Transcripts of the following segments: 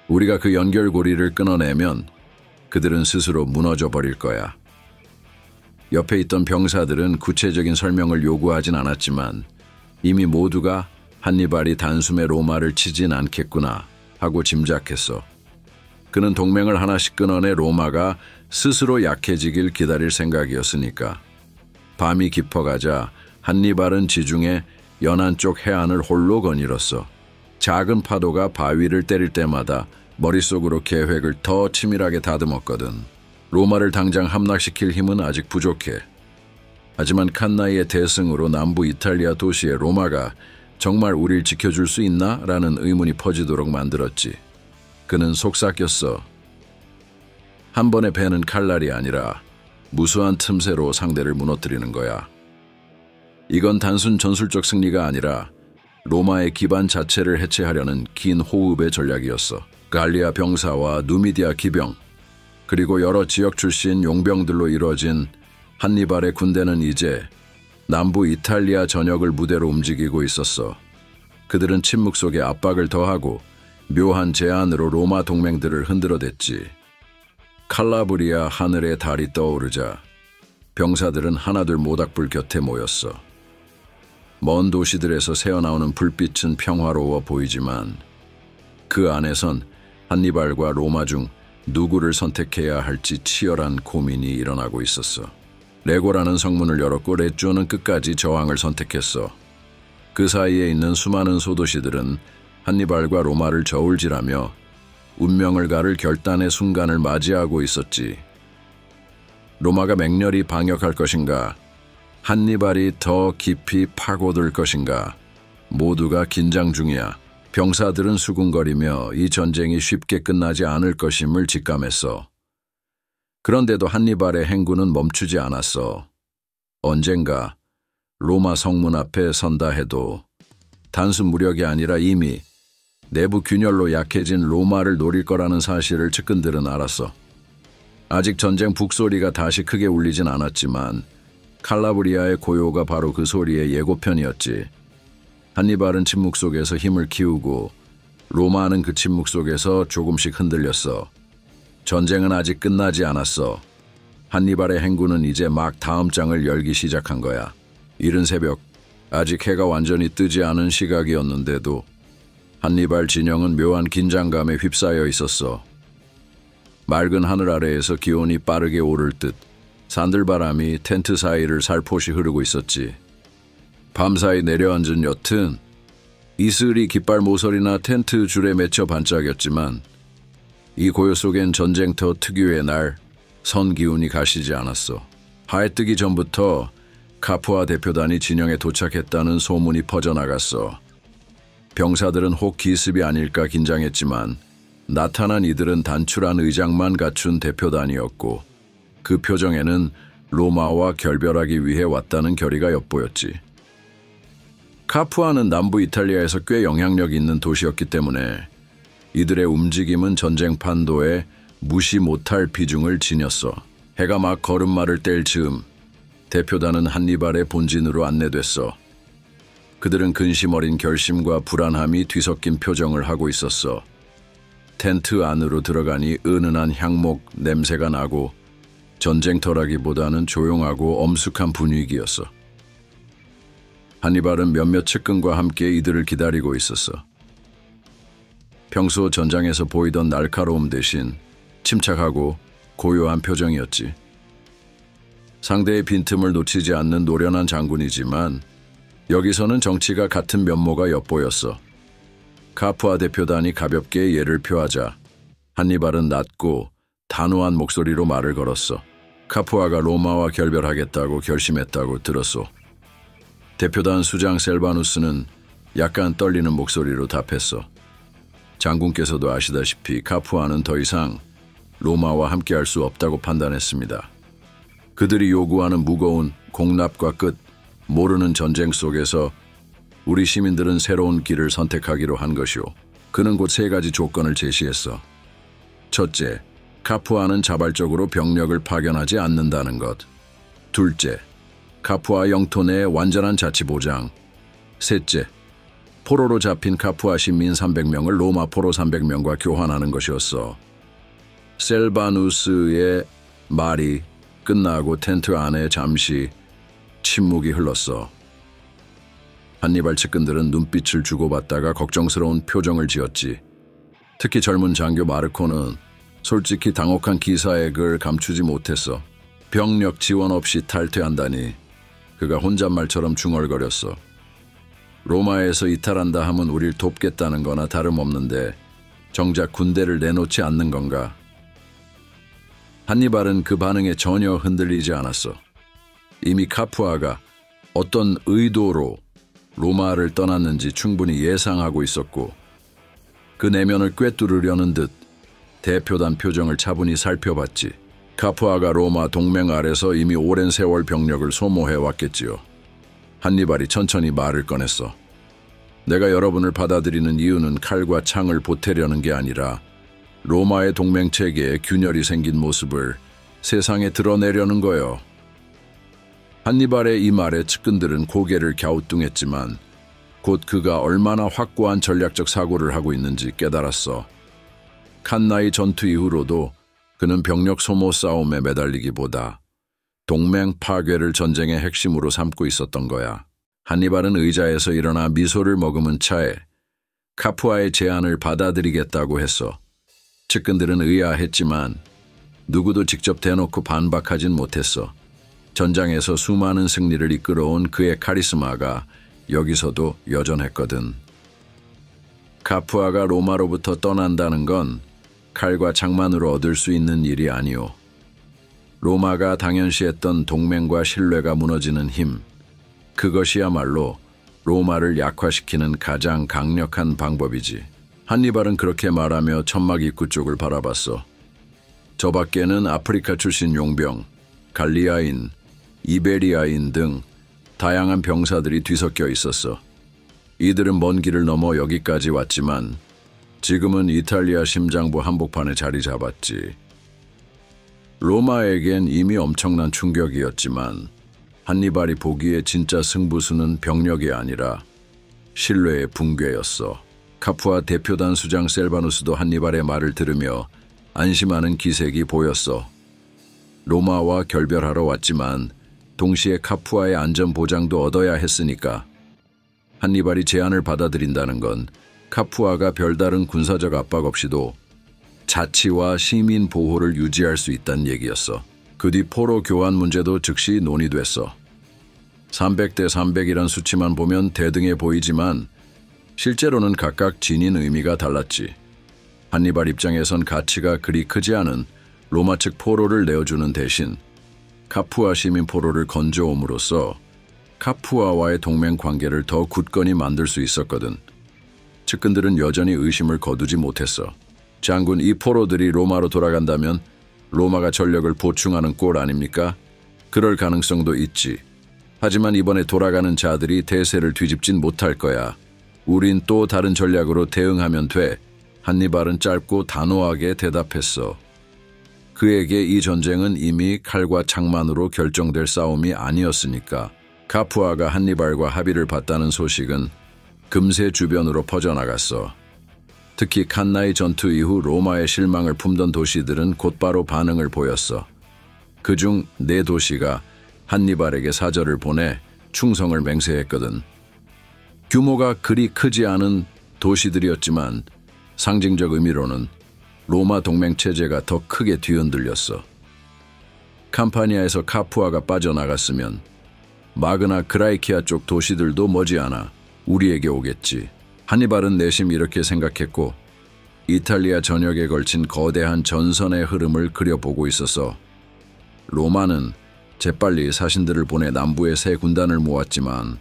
우리가 그 연결고리를 끊어내면 그들은 스스로 무너져 버릴 거야. 옆에 있던 병사들은 구체적인 설명을 요구하진 않았지만 이미 모두가 한니발이 단숨에 로마를 치진 않겠구나 하고 짐작했어. 그는 동맹을 하나씩 끊어내 로마가 스스로 약해지길 기다릴 생각이었으니까. 밤이 깊어가자 한니발은 지중해 연안 쪽 해안을 홀로 거닐었어. 작은 파도가 바위를 때릴 때마다 머릿속으로 계획을 더 치밀하게 다듬었거든. 로마를 당장 함락시킬 힘은 아직 부족해. 하지만 칸나이의 대승으로 남부 이탈리아 도시의 로마가 정말 우릴 지켜줄 수 있나? 라는 의문이 퍼지도록 만들었지. 그는 속삭였어. 한 번의 배는 칼날이 아니라 무수한 틈새로 상대를 무너뜨리는 거야. 이건 단순 전술적 승리가 아니라 로마의 기반 자체를 해체하려는 긴 호흡의 전략이었어. 갈리아 병사와 누미디아 기병, 그리고 여러 지역 출신 용병들로 이루어진 한니발의 군대는 이제 남부 이탈리아 전역을 무대로 움직이고 있었어. 그들은 침묵 속에 압박을 더하고 묘한 제안으로 로마 동맹들을 흔들어댔지. 칼라브리아 하늘에 달이 떠오르자 병사들은 하나둘 모닥불 곁에 모였어. 먼 도시들에서 새어나오는 불빛은 평화로워 보이지만 그 안에선 한니발과 로마 중 누구를 선택해야 할지 치열한 고민이 일어나고 있었어. 레고라는 성문을 열었고 레쪼는 끝까지 저항을 선택했어. 그 사이에 있는 수많은 소도시들은 한니발과 로마를 저울질하며 운명을 가를 결단의 순간을 맞이하고 있었지. 로마가 맹렬히 방역할 것인가? 한니발이 더 깊이 파고들 것인가? 모두가 긴장 중이야. 병사들은 수군거리며 이 전쟁이 쉽게 끝나지 않을 것임을 직감했어. 그런데도 한니발의 행군은 멈추지 않았어. 언젠가 로마 성문 앞에 선다 해도 단순 무력이 아니라 이미 내부 균열로 약해진 로마를 노릴 거라는 사실을 측근들은 알았어. 아직 전쟁 북소리가 다시 크게 울리진 않았지만 칼라브리아의 고요가 바로 그 소리의 예고편이었지. 한니발은 침묵 속에서 힘을 키우고 로마는 그 침묵 속에서 조금씩 흔들렸어. 전쟁은 아직 끝나지 않았어. 한니발의 행군은 이제 막 다음 장을 열기 시작한 거야. 이른 새벽, 아직 해가 완전히 뜨지 않은 시각이었는데도 한니발 진영은 묘한 긴장감에 휩싸여 있었어. 맑은 하늘 아래에서 기온이 빠르게 오를 듯 산들바람이 텐트 사이를 살포시 흐르고 있었지. 밤사이 내려앉은 옅은 이슬이 깃발 모서리나 텐트 줄에 맺혀 반짝였지만 이 고요 속엔 전쟁터 특유의 날 선 기운이 가시지 않았어. 해 뜨기 전부터 카푸아 대표단이 진영에 도착했다는 소문이 퍼져나갔어. 병사들은 혹 기습이 아닐까 긴장했지만 나타난 이들은 단출한 의장만 갖춘 대표단이었고 그 표정에는 로마와 결별하기 위해 왔다는 결의가 엿보였지. 카푸아는 남부 이탈리아에서 꽤 영향력 있는 도시였기 때문에 이들의 움직임은 전쟁 판도에 무시 못할 비중을 지녔어. 해가 막 걸음마를 뗄 즈음 대표단은 한니발의 본진으로 안내됐어. 그들은 근심 어린 결심과 불안함이 뒤섞인 표정을 하고 있었어. 텐트 안으로 들어가니 은은한 향목 냄새가 나고 전쟁터라기보다는 조용하고 엄숙한 분위기였어. 한니발은 몇몇 측근과 함께 이들을 기다리고 있었어. 평소 전장에서 보이던 날카로움 대신 침착하고 고요한 표정이었지. 상대의 빈틈을 놓치지 않는 노련한 장군이지만 여기서는 정치가 같은 면모가 엿보였어. 카푸아 대표단이 가볍게 예를 표하자 한니발은 낮고 단호한 목소리로 말을 걸었어. 카푸아가 로마와 결별하겠다고 결심했다고 들었소. 대표단 수장 셀바누스는 약간 떨리는 목소리로 답했어. 장군께서도 아시다시피 카푸아는 더 이상 로마와 함께할 수 없다고 판단했습니다. 그들이 요구하는 무거운 공납과 끝, 모르는 전쟁 속에서 우리 시민들은 새로운 길을 선택하기로 한 것이오. 그는 곧 세 가지 조건을 제시했어. 첫째, 카푸아는 자발적으로 병력을 파견하지 않는다는 것. 둘째, 카푸아 영토 내 완전한 자치 보장. 셋째, 포로로 잡힌 카푸아 시민 300명을 로마 포로 300명과 교환하는 것이었어. 셀바누스의 말이 끝나고 텐트 안에 잠시 침묵이 흘렀어. 한니발 측근들은 눈빛을 주고받다가 걱정스러운 표정을 지었지. 특히 젊은 장교 마르코는 솔직히 당혹한 기사액을 감추지 못했어. 병력 지원 없이 탈퇴한다니 그가 혼잣말처럼 중얼거렸어. 로마에서 이탈한다 하면 우릴 돕겠다는 거나 다름없는데 정작 군대를 내놓지 않는 건가? 한니발은 그 반응에 전혀 흔들리지 않았어. 이미 카푸아가 어떤 의도로 로마를 떠났는지 충분히 예상하고 있었고 그 내면을 꿰뚫으려는 듯 대표단 표정을 차분히 살펴봤지. 카푸아가 로마 동맹 아래서 이미 오랜 세월 병력을 소모해왔겠지요. 한니발이 천천히 말을 꺼냈어. 내가 여러분을 받아들이는 이유는 칼과 창을 보태려는 게 아니라 로마의 동맹체계에 균열이 생긴 모습을 세상에 드러내려는 거요. 한니발의 이 말에 측근들은 고개를 갸우뚱했지만 곧 그가 얼마나 확고한 전략적 사고를 하고 있는지 깨달았어. 칸나이 전투 이후로도 그는 병력 소모 싸움에 매달리기보다 동맹 파괴를 전쟁의 핵심으로 삼고 있었던 거야. 한니발은 의자에서 일어나 미소를 머금은 차에 카푸아의 제안을 받아들이겠다고 했어. 측근들은 의아했지만 누구도 직접 대놓고 반박하진 못했어. 전장에서 수많은 승리를 이끌어온 그의 카리스마가 여기서도 여전했거든. 카푸아가 로마로부터 떠난다는 건 칼과 창만으로 얻을 수 있는 일이 아니오. 로마가 당연시했던 동맹과 신뢰가 무너지는 힘, 그것이야말로 로마를 약화시키는 가장 강력한 방법이지. 한니발은 그렇게 말하며 천막 입구 쪽을 바라봤어. 저 밖에는 아프리카 출신 용병, 갈리아인, 이베리아인 등 다양한 병사들이 뒤섞여 있었어. 이들은 먼 길을 넘어 여기까지 왔지만 지금은 이탈리아 심장부 한복판에 자리 잡았지. 로마에겐 이미 엄청난 충격이었지만 한니발이 보기에 진짜 승부수는 병력이 아니라 신뢰의 붕괴였어. 카푸아 대표단 수장 셀바누스도 한니발의 말을 들으며 안심하는 기색이 보였어. 로마와 결별하러 왔지만 동시에 카푸아의 안전 보장도 얻어야 했으니까. 한니발이 제안을 받아들인다는 건 카푸아가 별다른 군사적 압박 없이도 자치와 시민 보호를 유지할 수 있다는 얘기였어. 그 뒤 포로 교환 문제도 즉시 논의됐어. 300대 300이란 수치만 보면 대등해 보이지만 실제로는 각각 지닌 의미가 달랐지. 한니발 입장에선 가치가 그리 크지 않은 로마 측 포로를 내어주는 대신 카푸아 시민 포로를 건져옴으로써 카푸아와의 동맹 관계를 더 굳건히 만들 수 있었거든. 측근들은 여전히 의심을 거두지 못했어. 장군, 이 포로들이 로마로 돌아간다면 로마가 전력을 보충하는 꼴 아닙니까? 그럴 가능성도 있지. 하지만 이번에 돌아가는 자들이 대세를 뒤집진 못할 거야. 우린 또 다른 전략으로 대응하면 돼. 한니발은 짧고 단호하게 대답했어. 그에게 이 전쟁은 이미 칼과 창만으로 결정될 싸움이 아니었으니까. 카푸아가 한니발과 합의를 봤다는 소식은 금세 주변으로 퍼져나갔어. 특히 칸나이 전투 이후 로마의 실망을 품던 도시들은 곧바로 반응을 보였어. 그중 4도시가 한니발에게 사절을 보내 충성을 맹세했거든. 규모가 그리 크지 않은 도시들이었지만 상징적 의미로는 로마 동맹 체제가 더 크게 뒤흔들렸어. 캄파니아에서 카푸아가 빠져나갔으면 마그나 그라이키아 쪽 도시들도 머지않아 우리에게 오겠지. 한니발은 내심 이렇게 생각했고 이탈리아 전역에 걸친 거대한 전선의 흐름을 그려보고 있어서 로마는 재빨리 사신들을 보내 남부에 새 군단을 모았지만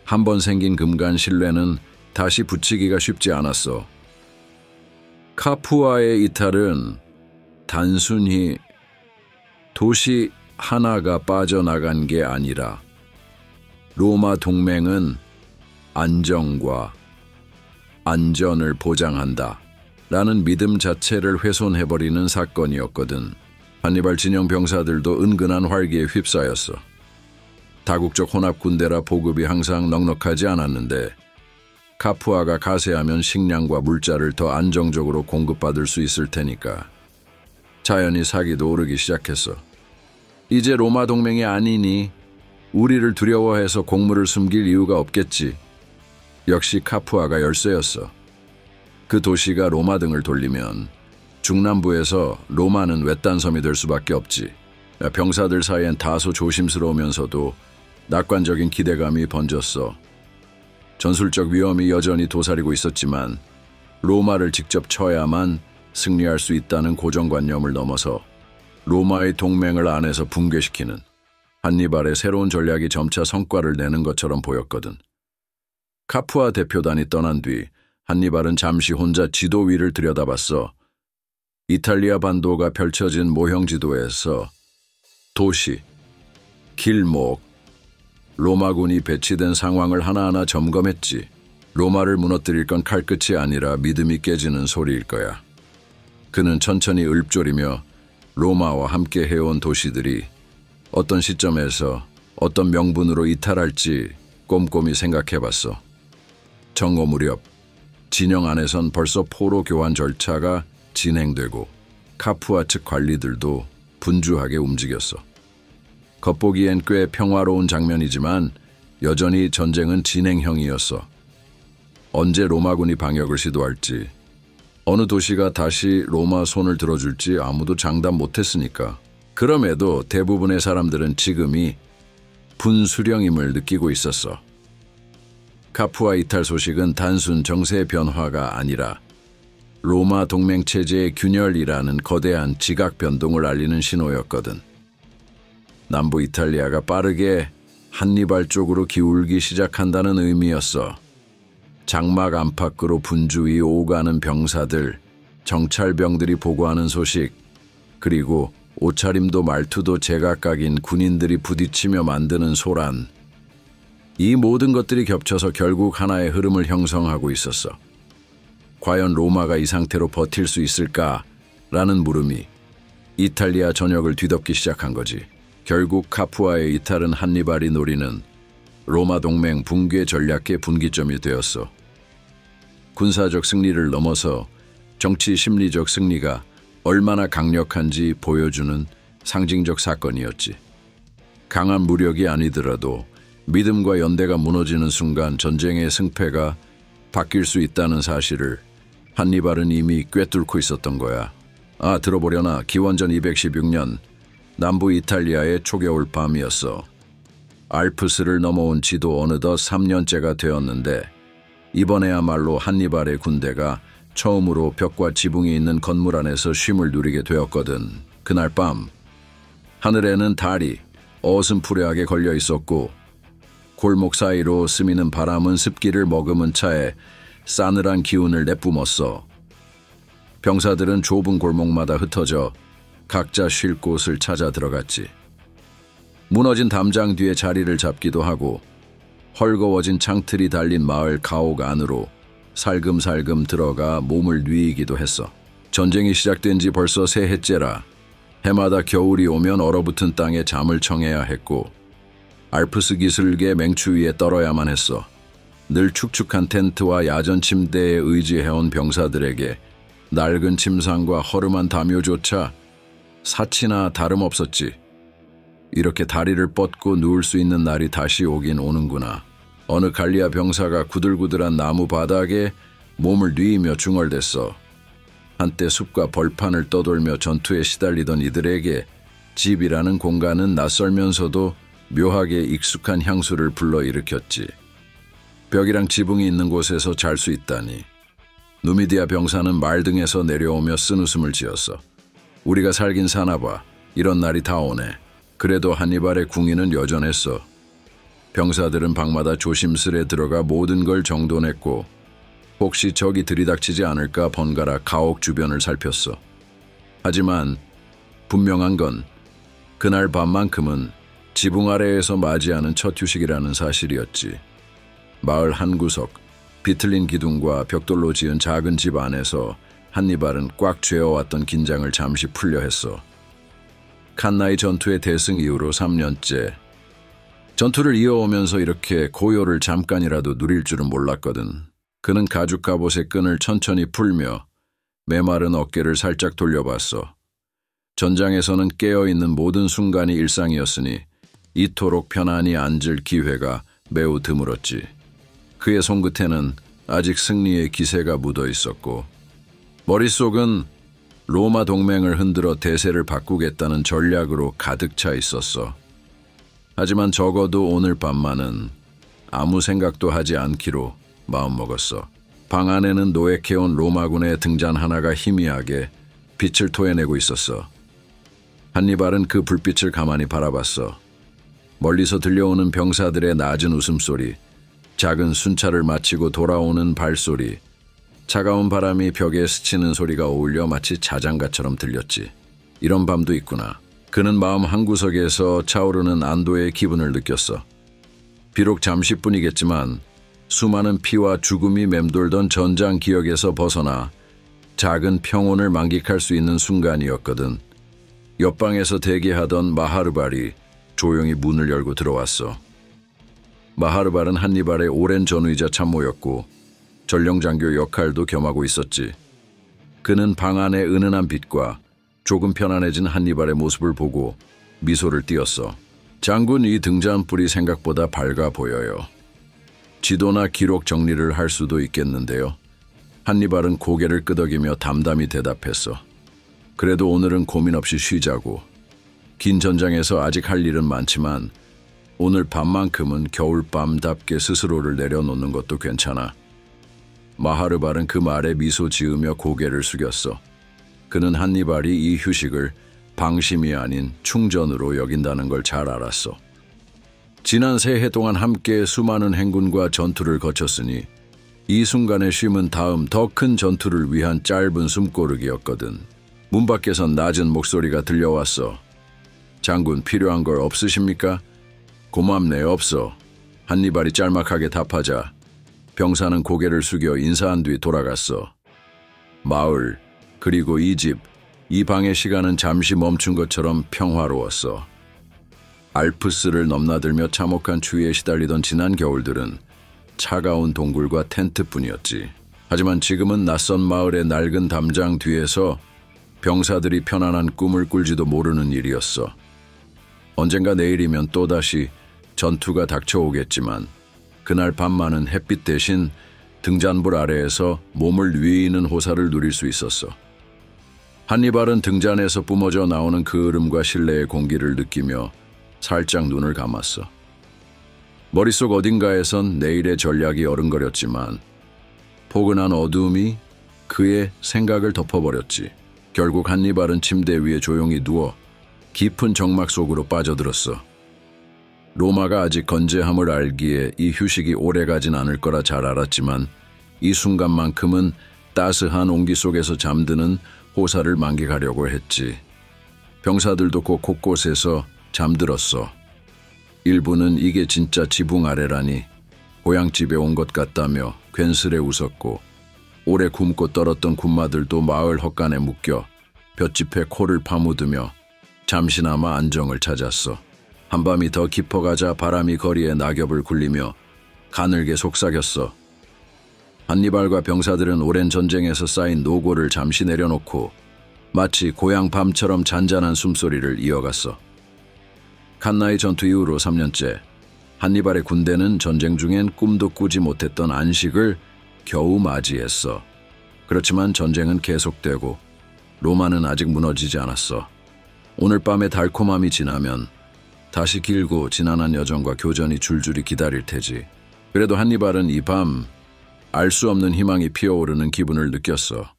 한 번 생긴 금간 신뢰는 다시 붙이기가 쉽지 않았어. 카푸아의 이탈은 단순히 도시 하나가 빠져나간 게 아니라 로마 동맹은 안정과 안전을 보장한다 라는 믿음 자체를 훼손해버리는 사건이었거든. 한니발 진영 병사들도 은근한 활기에 휩싸였어. 다국적 혼합 군대라 보급이 항상 넉넉하지 않았는데 카푸아가 가세하면 식량과 물자를 더 안정적으로 공급받을 수 있을 테니까. 자연히 사기도 오르기 시작했어. 이제 로마 동맹이 아니니 우리를 두려워해서 곡물을 숨길 이유가 없겠지. 역시 카푸아가 열쇠였어. 그 도시가 로마 등을 돌리면 중남부에서 로마는 외딴섬이 될 수밖에 없지. 병사들 사이엔 다소 조심스러우면서도 낙관적인 기대감이 번졌어. 전술적 위험이 여전히 도사리고 있었지만 로마를 직접 쳐야만 승리할 수 있다는 고정관념을 넘어서 로마의 동맹을 안에서 붕괴시키는 한니발의 새로운 전략이 점차 성과를 내는 것처럼 보였거든. 카푸아 대표단이 떠난 뒤 한니발은 잠시 혼자 지도 위를 들여다봤어. 이탈리아 반도가 펼쳐진 모형 지도에서 도시, 길목, 로마군이 배치된 상황을 하나하나 점검했지. 로마를 무너뜨릴 건 칼끝이 아니라 믿음이 깨지는 소리일 거야. 그는 천천히 읊조리며 로마와 함께 해온 도시들이 어떤 시점에서 어떤 명분으로 이탈할지 꼼꼼히 생각해봤어. 정오 무렵 진영 안에선 벌써 포로 교환 절차가 진행되고 카푸아 측 관리들도 분주하게 움직였어. 겉보기엔 꽤 평화로운 장면이지만 여전히 전쟁은 진행형이었어. 언제 로마군이 방역을 시도할지, 어느 도시가 다시 로마 손을 들어줄지 아무도 장담 못했으니까. 그럼에도 대부분의 사람들은 지금이 분수령임을 느끼고 있었어. 카푸아 이탈 소식은 단순 정세 변화가 아니라 로마 동맹체제의 균열이라는 거대한 지각 변동을 알리는 신호였거든. 남부 이탈리아가 빠르게 한니발 쪽으로 기울기 시작한다는 의미였어. 장막 안팎으로 분주히 오가는 병사들, 정찰병들이 보고하는 소식, 그리고 옷차림도 말투도 제각각인 군인들이 부딪히며 만드는 소란. 이 모든 것들이 겹쳐서 결국 하나의 흐름을 형성하고 있었어. 과연 로마가 이 상태로 버틸 수 있을까라는 물음이 이탈리아 전역을 뒤덮기 시작한 거지. 결국 카푸아의 이탈은 한니발이 노리는 로마 동맹 붕괴 전략의 분기점이 되었어. 군사적 승리를 넘어서 정치 심리적 승리가 얼마나 강력한지 보여주는 상징적 사건이었지. 강한 무력이 아니더라도 믿음과 연대가 무너지는 순간 전쟁의 승패가 바뀔 수 있다는 사실을 한니발은 이미 꿰뚫고 있었던 거야. 들어보려나. 기원전 216년 남부 이탈리아의 초겨울 밤이었어. 알프스를 넘어온 지도 어느덧 3년째가 되었는데 이번에야말로 한니발의 군대가 처음으로 벽과 지붕이 있는 건물 안에서 쉼을 누리게 되었거든. 그날 밤 하늘에는 달이 어슴푸레하게 걸려 있었고 골목 사이로 스미는 바람은 습기를 머금은 차에 싸늘한 기운을 내뿜었어. 병사들은 좁은 골목마다 흩어져 각자 쉴 곳을 찾아 들어갔지. 무너진 담장 뒤에 자리를 잡기도 하고 헐거워진 창틀이 달린 마을 가옥 안으로 살금살금 들어가 몸을 뉘이기도 했어. 전쟁이 시작된 지 벌써 세 해째라 해마다 겨울이 오면 얼어붙은 땅에 잠을 청해야 했고 알프스 기슭의 맹추 위에 떨어야만 했어. 늘 축축한 텐트와 야전 침대에 의지해온 병사들에게 낡은 침상과 허름한 담요조차 사치나 다름없었지. 이렇게 다리를 뻗고 누울 수 있는 날이 다시 오긴 오는구나. 어느 갈리아 병사가 구들구들한 나무 바닥에 몸을 뉘이며 중얼댔어. 한때 숲과 벌판을 떠돌며 전투에 시달리던 이들에게 집이라는 공간은 낯설면서도 묘하게 익숙한 향수를 불러일으켰지. 벽이랑 지붕이 있는 곳에서 잘 수 있다니. 누미디아 병사는 말등에서 내려오며 쓴웃음을 지었어. 우리가 살긴 사나봐. 이런 날이 다 오네. 그래도 한니발의 궁의는 여전했어. 병사들은 방마다 조심스레 들어가 모든 걸 정돈했고 혹시 적이 들이닥치지 않을까 번갈아 가옥 주변을 살폈어. 하지만 분명한 건 그날 밤만큼은 지붕 아래에서 맞이하는 첫 휴식이라는 사실이었지. 마을 한 구석, 비틀린 기둥과 벽돌로 지은 작은 집 안에서 한니발은 꽉 쥐어왔던 긴장을 잠시 풀려 했어. 칸나이 전투의 대승 이후로 3년째. 전투를 이어오면서 이렇게 고요를 잠깐이라도 누릴 줄은 몰랐거든. 그는 가죽 갑옷의 끈을 천천히 풀며 메마른 어깨를 살짝 돌려봤어. 전장에서는 깨어있는 모든 순간이 일상이었으니 이토록 편안히 앉을 기회가 매우 드물었지. 그의 손끝에는 아직 승리의 기세가 묻어 있었고 머릿속은 로마 동맹을 흔들어 대세를 바꾸겠다는 전략으로 가득 차 있었어. 하지만 적어도 오늘 밤만은 아무 생각도 하지 않기로 마음먹었어. 방 안에는 노획해온 로마군의 등잔 하나가 희미하게 빛을 토해내고 있었어. 한니발은 그 불빛을 가만히 바라봤어. 멀리서 들려오는 병사들의 낮은 웃음소리, 작은 순찰을 마치고 돌아오는 발소리, 차가운 바람이 벽에 스치는 소리가 어울려 마치 자장가처럼 들렸지. 이런 밤도 있구나. 그는 마음 한구석에서 차오르는 안도의 기분을 느꼈어. 비록 잠시뿐이겠지만 수많은 피와 죽음이 맴돌던 전장 기억에서 벗어나 작은 평온을 만끽할 수 있는 순간이었거든. 옆방에서 대기하던 마하르발이 조용히 문을 열고 들어왔어. 마하르발은 한니발의 오랜 전우이자 참모였고 전령장교 역할도 겸하고 있었지. 그는 방 안의 은은한 빛과 조금 편안해진 한니발의 모습을 보고 미소를 띄었어. 장군, 이 등잔불이 생각보다 밝아 보여요. 지도나 기록 정리를 할 수도 있겠는데요. 한니발은 고개를 끄덕이며 담담히 대답했어. 그래도 오늘은 고민 없이 쉬자고. 긴 전장에서 아직 할 일은 많지만 오늘 밤만큼은 겨울밤답게 스스로를 내려놓는 것도 괜찮아. 마하르발은 그 말에 미소 지으며 고개를 숙였어. 그는 한니발이 이 휴식을 방심이 아닌 충전으로 여긴다는 걸 잘 알았어. 지난 새해 동안 함께 수많은 행군과 전투를 거쳤으니 이 순간의 쉼은 다음 더 큰 전투를 위한 짧은 숨고르기였거든. 문 밖에선 낮은 목소리가 들려왔어. 장군, 필요한 걸 없으십니까? 고맙네, 없어. 한니발이 짤막하게 답하자 병사는 고개를 숙여 인사한 뒤 돌아갔어. 마을, 그리고 이 집, 이 방의 시간은 잠시 멈춘 것처럼 평화로웠어. 알프스를 넘나들며 참혹한 추위에 시달리던 지난 겨울들은 차가운 동굴과 텐트뿐이었지. 하지만 지금은 낯선 마을의 낡은 담장 뒤에서 병사들이 편안한 꿈을 꿀지도 모르는 일이었어. 언젠가 내일이면 또다시 전투가 닥쳐오겠지만 그날 밤만은 햇빛 대신 등잔불 아래에서 몸을 누이는 호사를 누릴 수 있었어. 한니발은 등잔에서 뿜어져 나오는 그을음과 실내의 공기를 느끼며 살짝 눈을 감았어. 머릿속 어딘가에선 내일의 전략이 어른거렸지만 포근한 어두움이 그의 생각을 덮어버렸지. 결국 한니발은 침대 위에 조용히 누워 깊은 정막 속으로 빠져들었어. 로마가 아직 건재함을 알기에 이 휴식이 오래가진 않을 거라 잘 알았지만 이 순간만큼은 따스한 온기 속에서 잠드는 호사를 만끽하려고 했지. 병사들도 곧 곳곳에서 잠들었어. 일부는 이게 진짜 지붕 아래라니 고향집에 온 것 같다며 괜스레 웃었고 오래 굶고 떨었던 군마들도 마을 헛간에 묶여 볏짚에 코를 파묻으며 잠시나마 안정을 찾았어. 한밤이 더 깊어가자 바람이 거리에 낙엽을 굴리며 가늘게 속삭였어. 한니발과 병사들은 오랜 전쟁에서 쌓인 노고를 잠시 내려놓고 마치 고향 밤처럼 잔잔한 숨소리를 이어갔어. 칸나이 전투 이후로 3년째 한니발의 군대는 전쟁 중엔 꿈도 꾸지 못했던 안식을 겨우 맞이했어. 그렇지만 전쟁은 계속되고 로마는 아직 무너지지 않았어. 오늘 밤의 달콤함이 지나면 다시 길고 지난한 여정과 교전이 줄줄이 기다릴 테지. 그래도 한니발은 이 밤 알 수 없는 희망이 피어오르는 기분을 느꼈어.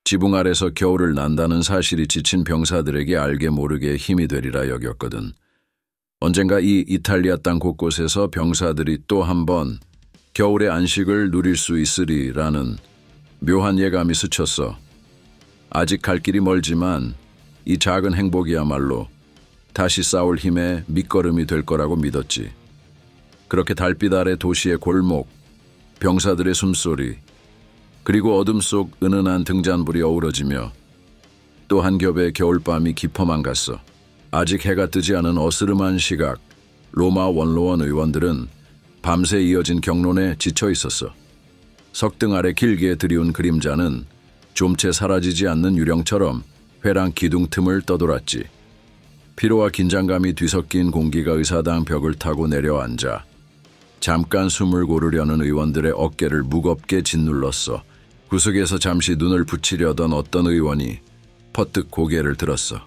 지붕 아래서 겨울을 난다는 사실이 지친 병사들에게 알게 모르게 힘이 되리라 여겼거든. 언젠가 이 이탈리아 땅 곳곳에서 병사들이 또 한 번 겨울의 안식을 누릴 수 있으리라는 묘한 예감이 스쳤어. 아직 갈 길이 멀지만 이 작은 행복이야말로 다시 싸울 힘의 밑거름이 될 거라고 믿었지. 그렇게 달빛 아래 도시의 골목, 병사들의 숨소리, 그리고 어둠 속 은은한 등잔불이 어우러지며 또 한 겹의 겨울밤이 깊어만 갔어. 아직 해가 뜨지 않은 어스름한 시각, 로마 원로원 의원들은 밤새 이어진 경론에 지쳐 있었어. 석등 아래 길게 드리운 그림자는 좀채 사라지지 않는 유령처럼 회랑 기둥 틈을 떠돌았지. 피로와 긴장감이 뒤섞인 공기가 의사당 벽을 타고 내려앉아 잠깐 숨을 고르려는 의원들의 어깨를 무겁게 짓눌렀어. 구석에서 잠시 눈을 붙이려던 어떤 의원이 퍼뜩 고개를 들었어.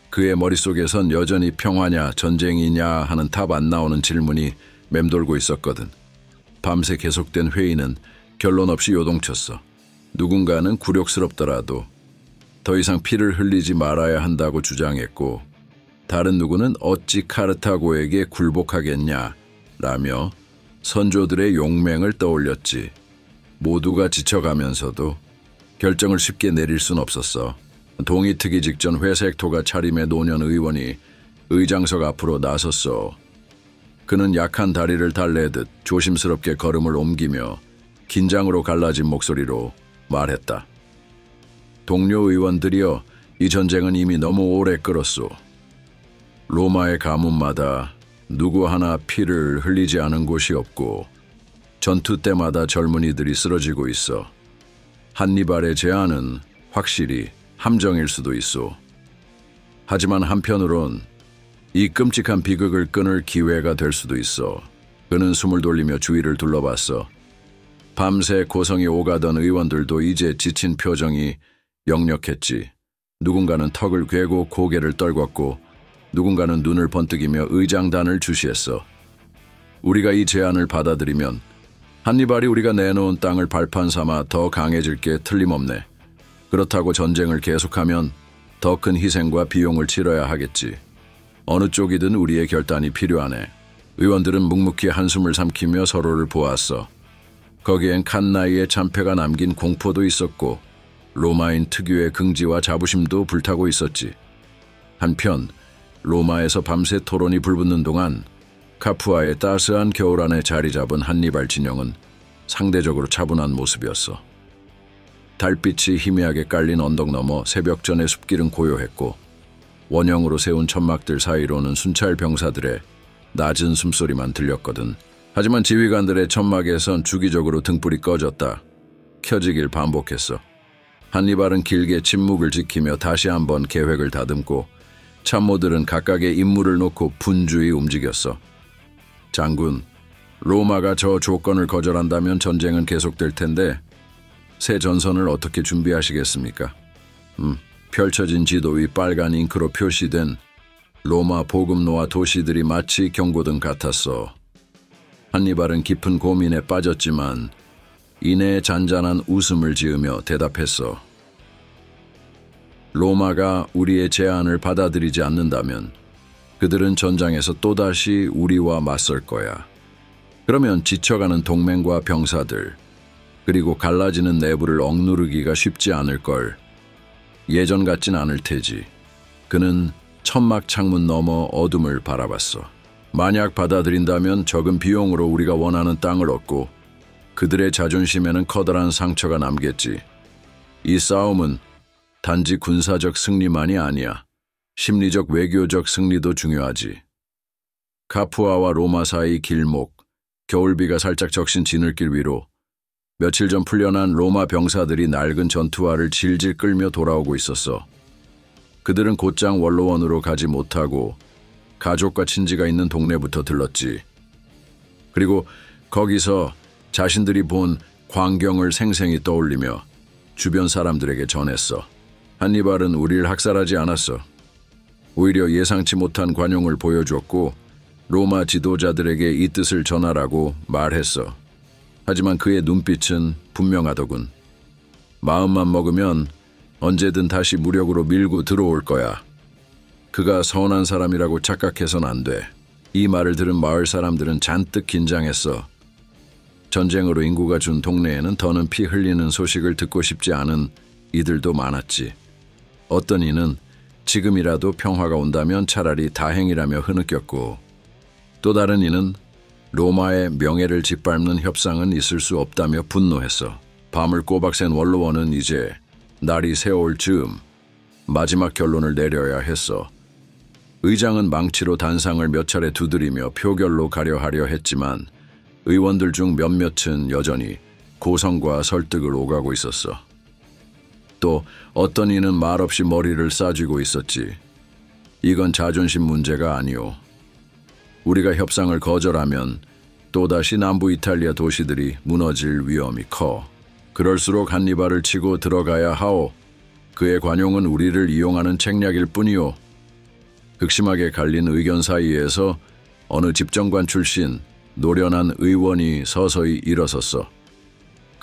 그의 머릿속에선 여전히 평화냐 전쟁이냐 하는 답 안 나오는 질문이 맴돌고 있었거든. 밤새 계속된 회의는 결론 없이 요동쳤어. 누군가는 굴욕스럽더라도 더 이상 피를 흘리지 말아야 한다고 주장했고, 다른 누구는 어찌 카르타고에게 굴복하겠냐 라며 선조들의 용맹을 떠올렸지. 모두가 지쳐가면서도 결정을 쉽게 내릴 순 없었어. 동이 트기 직전 회색 토가 차림의 노년 의원이 의장석 앞으로 나섰어. 그는 약한 다리를 달래듯 조심스럽게 걸음을 옮기며 긴장으로 갈라진 목소리로 말했다. 동료 의원들이여, 이 전쟁은 이미 너무 오래 끌었소. 로마의 가문마다 누구 하나 피를 흘리지 않은 곳이 없고 전투 때마다 젊은이들이 쓰러지고 있어. 한니발의 제안은 확실히 함정일 수도 있소. 하지만 한편으론 이 끔찍한 비극을 끊을 기회가 될 수도 있어. 그는 숨을 돌리며 주위를 둘러봤어. 밤새 고성이 오가던 의원들도 이제 지친 표정이 역력했지. 누군가는 턱을 괴고 고개를 떨궜고 누군가는 눈을 번뜩이며 의장단을 주시했어. 우리가 이 제안을 받아들이면 한니발이 우리가 내놓은 땅을 발판 삼아 더 강해질 게 틀림없네. 그렇다고 전쟁을 계속하면 더 큰 희생과 비용을 치러야 하겠지. 어느 쪽이든 우리의 결단이 필요하네. 의원들은 묵묵히 한숨을 삼키며 서로를 보았어. 거기엔 칸나이의 참패가 남긴 공포도 있었고 로마인 특유의 긍지와 자부심도 불타고 있었지. 한편 로마에서 밤새 토론이 불붙는 동안 카푸아의 따스한 겨울 안에 자리 잡은 한니발 진영은 상대적으로 차분한 모습이었어. 달빛이 희미하게 깔린 언덕 너머 새벽전의 숲길은 고요했고 원형으로 세운 천막들 사이로는 순찰 병사들의 낮은 숨소리만 들렸거든. 하지만 지휘관들의 천막에선 주기적으로 등불이 꺼졌다 켜지길 반복했어. 한니발은 길게 침묵을 지키며 다시 한번 계획을 다듬고 참모들은 각각의 임무를 놓고 분주히 움직였어. 장군, 로마가 저 조건을 거절한다면 전쟁은 계속될 텐데 새 전선을 어떻게 준비하시겠습니까? 펼쳐진 지도 위 빨간 잉크로 표시된 로마 보급로와 도시들이 마치 경고등 같았어. 한니발은 깊은 고민에 빠졌지만 이내 잔잔한 웃음을 지으며 대답했어. 로마가 우리의 제안을 받아들이지 않는다면 그들은 전장에서 또다시 우리와 맞설 거야. 그러면 지쳐가는 동맹과 병사들, 그리고 갈라지는 내부를 억누르기가 쉽지 않을 걸. 예전 같진 않을 테지. 그는 천막 창문 너머 어둠을 바라봤어. 만약 받아들인다면 적은 비용으로 우리가 원하는 땅을 얻고 그들의 자존심에는 커다란 상처가 남겠지. 이 싸움은 단지 군사적 승리만이 아니야. 심리적 외교적 승리도 중요하지. 카푸아와 로마 사이 길목, 겨울비가 살짝 적신 지늘길 위로 며칠 전 풀려난 로마 병사들이 낡은 전투화를 질질 끌며 돌아오고 있었어. 그들은 곧장 원로원으로 가지 못하고 가족과 친지가 있는 동네부터 들렀지. 그리고 거기서 자신들이 본 광경을 생생히 떠올리며 주변 사람들에게 전했어. 한니발은 우리를 학살하지 않았어. 오히려 예상치 못한 관용을 보여줬고 로마 지도자들에게 이 뜻을 전하라고 말했어. 하지만 그의 눈빛은 분명하더군. 마음만 먹으면 언제든 다시 무력으로 밀고 들어올 거야. 그가 선한 사람이라고 착각해선 안 돼. 이 말을 들은 마을 사람들은 잔뜩 긴장했어. 전쟁으로 인구가 준 동네에는 더는 피 흘리는 소식을 듣고 싶지 않은 이들도 많았지. 어떤 이는 지금이라도 평화가 온다면 차라리 다행이라며 흐느꼈고, 또 다른 이는 로마의 명예를 짓밟는 협상은 있을 수 없다며 분노했어. 밤을 꼬박 샌 원로원은 이제 날이 새어올 즈음 마지막 결론을 내려야 했어. 의장은 망치로 단상을 몇 차례 두드리며 표결로 가려 하려 했지만 의원들 중 몇몇은 여전히 고성과 설득을 오가고 있었어. 또 어떤 이는 말없이 머리를 싸쥐고 있었지. 이건 자존심 문제가 아니오. 우리가 협상을 거절하면 또다시 남부 이탈리아 도시들이 무너질 위험이 커. 그럴수록 한니발을 치고 들어가야 하오. 그의 관용은 우리를 이용하는 책략일 뿐이오. 극심하게 갈린 의견 사이에서 어느 집정관 출신 노련한 의원이 서서히 일어섰어.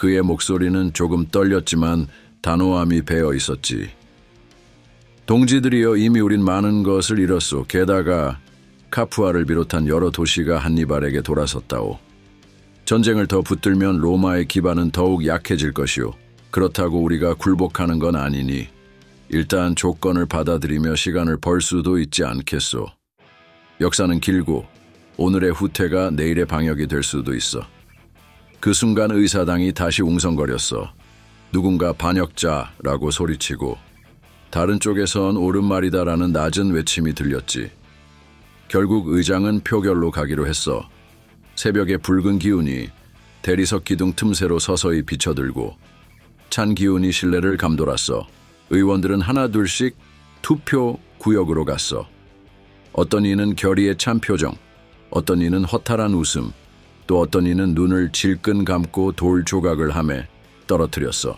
그의 목소리는 조금 떨렸지만 단호함이 배어 있었지. 동지들이여, 이미 우린 많은 것을 잃었소. 게다가 카푸아를 비롯한 여러 도시가 한니발에게 돌아섰다오. 전쟁을 더 붙들면 로마의 기반은 더욱 약해질 것이오. 그렇다고 우리가 굴복하는 건 아니니 일단 조건을 받아들이며 시간을 벌 수도 있지 않겠소. 역사는 길고 오늘의 후퇴가 내일의 방역이 될 수도 있어. 그 순간 의사당이 다시 웅성거렸어. 누군가 반역자라고 소리치고 다른 쪽에선 옳은 말이다라는 낮은 외침이 들렸지. 결국 의장은 표결로 가기로 했어. 새벽의 붉은 기운이 대리석 기둥 틈새로 서서히 비쳐들고 찬 기운이 실내를 감돌았어. 의원들은 하나둘씩 투표 구역으로 갔어. 어떤 이는 결의에 찬 표정, 어떤 이는 허탈한 웃음, 또 어떤 이는 눈을 질끈 감고 돌 조각을 하며 떨어뜨렸어.